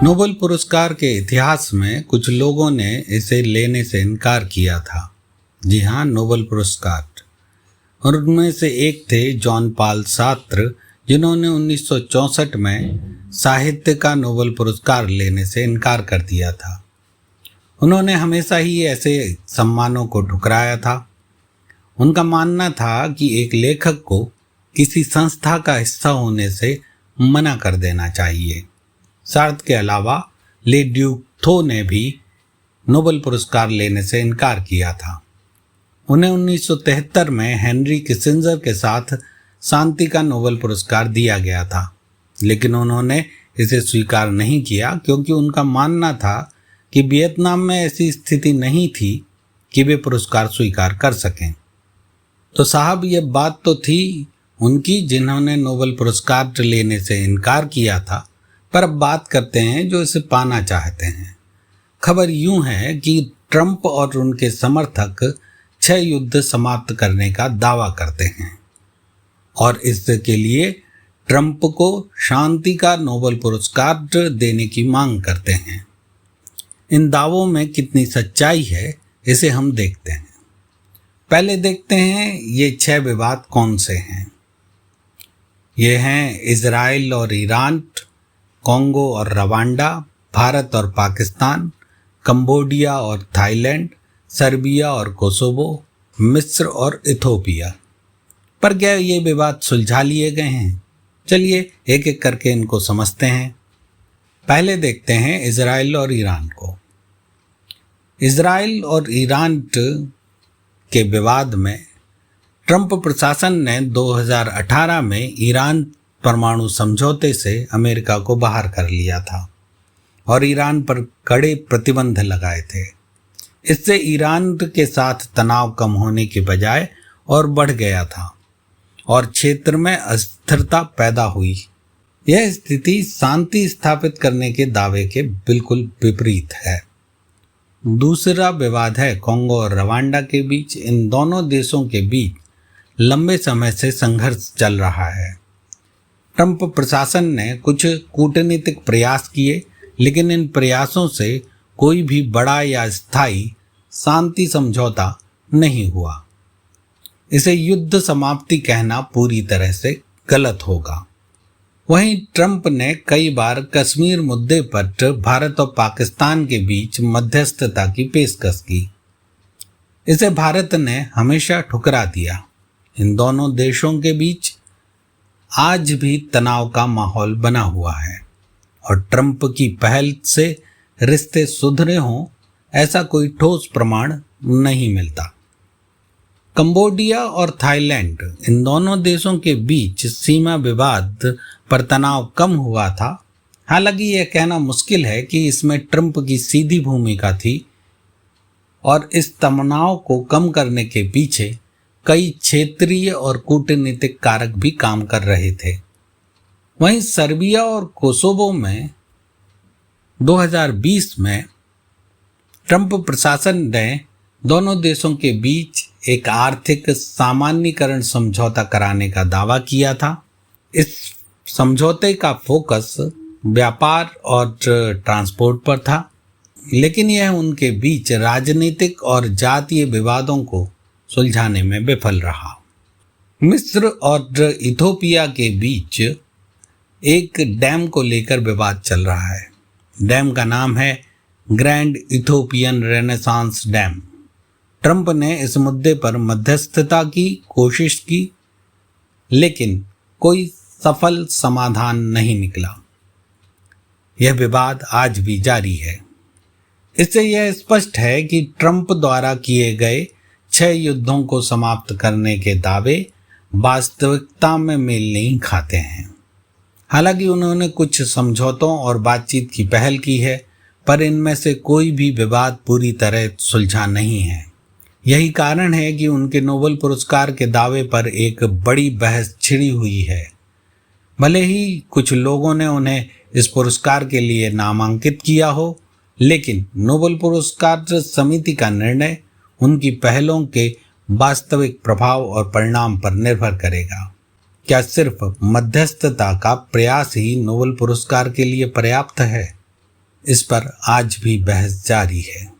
Nobel पुरस्कार के इतिहास में कुछ लोगों ने इसे लेने से इनकार किया था। जी हाँ, नोबेल पुरस्कार। और उनमें से एक थे जॉन पॉल सार्त्र, जिन्होंने 1964 में साहित्य का नोबेल पुरस्कार लेने से इनकार कर दिया था। उन्होंने हमेशा ही ऐसे सम्मानों को ठुकराया था। उनका मानना था कि एक लेखक को किसी संस्था का हिस्सा होने से मना कर देना चाहिए। सार्त्र के अलावा ले ड्यूक थो ने भी नोबेल पुरस्कार लेने से इनकार किया था। उन्हें 1973 में हेनरी किसिंजर के साथ शांति का नोबेल पुरस्कार दिया गया था, लेकिन उन्होंने इसे स्वीकार नहीं किया क्योंकि उनका मानना था कि वियतनाम में ऐसी स्थिति नहीं थी कि वे पुरस्कार स्वीकार कर सकें। तो साहब, ये बात तो थी उनकी जिन्होंने नोबेल पुरस्कार लेने से इनकार किया था, पर अब बात करते हैं जो इसे पाना चाहते हैं। खबर यूं है कि ट्रंप और उनके समर्थक 6 युद्ध समाप्त करने का दावा करते हैं और इसके लिए ट्रंप को शांति का नोबेल पुरस्कार देने की मांग करते हैं। इन दावों में कितनी सच्चाई है, इसे हम देखते हैं। पहले देखते हैं ये 6 विवाद कौन से हैं। ये हैं इजराइल और ईरान, कॉन्गो और रवांडा, भारत और पाकिस्तान, कंबोडिया और थाईलैंड, सर्बिया और कोसोवो, मिस्र और इथोपिया। पर क्या ये विवाद सुलझा लिए गए हैं? चलिए एक एक करके इनको समझते हैं। पहले देखते हैं इजराइल और ईरान को। इजराइल और ईरान के विवाद में ट्रंप प्रशासन ने 2018 में ईरान परमाणु समझौते से अमेरिका को बाहर कर लिया था और ईरान पर कड़े प्रतिबंध लगाए थे। इससे ईरान के साथ तनाव कम होने के बजाय और बढ़ गया था और क्षेत्र में अस्थिरता पैदा हुई। यह स्थिति शांति स्थापित करने के दावे के बिल्कुल विपरीत है। दूसरा विवाद है कॉन्गो और रवांडा के बीच। इन दोनों देशों के बीच लंबे समय से संघर्ष चल रहा है। ट्रंप प्रशासन ने कुछ कूटनीतिक प्रयास किए, लेकिन इन प्रयासों से कोई भी बड़ा या स्थायी शांति समझौता नहीं हुआ। इसे युद्ध समाप्ति कहना पूरी तरह से गलत होगा। वहीं ट्रंप ने कई बार कश्मीर मुद्दे पर भारत और पाकिस्तान के बीच मध्यस्थता की पेशकश की। इसे भारत ने हमेशा ठुकरा दिया। इन दोनों देशों के बीच आज भी तनाव का माहौल बना हुआ है और ट्रंप की पहल से रिश्ते सुधरे हों, ऐसा कोई ठोस प्रमाण नहीं मिलता। कंबोडिया और थाईलैंड, इन दोनों देशों के बीच सीमा विवाद पर तनाव कम हुआ था। हालांकि यह कहना मुश्किल है कि इसमें ट्रंप की सीधी भूमिका थी और इस तनाव को कम करने के पीछे कई क्षेत्रीय और कूटनीतिक कारक भी काम कर रहे थे। वहीं सर्बिया और कोसोवो में 2020 में ट्रंप प्रशासन ने दोनों देशों के बीच एक आर्थिक सामान्यीकरण समझौता कराने का दावा किया था। इस समझौते का फोकस व्यापार और ट्रांसपोर्ट पर था, लेकिन यह उनके बीच राजनीतिक और जातीय विवादों को सुलझाने में विफल रहा। मिस्र और इथोपिया के बीच एक डैम को लेकर विवाद चल रहा है। डैम का नाम है grand Ethiopian renaissance dam. Trump ने इस मुद्दे पर मध्यस्थता की कोशिश की, लेकिन कोई सफल समाधान नहीं निकला। यह विवाद आज भी जारी है। इससे यह स्पष्ट है कि ट्रंप द्वारा किए गए 6 युद्धों को समाप्त करने के दावे वास्तविकता में मेल नहीं खाते हैं। हालांकि उन्होंने कुछ समझौतों और बातचीत की पहल की है, पर इनमें से कोई भी विवाद पूरी तरह सुलझा नहीं है। यही कारण है कि उनके नोबेल पुरस्कार के दावे पर एक बड़ी बहस छिड़ी हुई है। भले ही कुछ लोगों ने उन्हें इस पुरस्कार के लिए नामांकित किया हो, लेकिन नोबेल पुरस्कार समिति का निर्णय उनकी पहलों के वास्तविक प्रभाव और परिणाम पर निर्भर करेगा। क्या सिर्फ मध्यस्थता का प्रयास ही नोबेल पुरस्कार के लिए पर्याप्त है? इस पर आज भी बहस जारी है।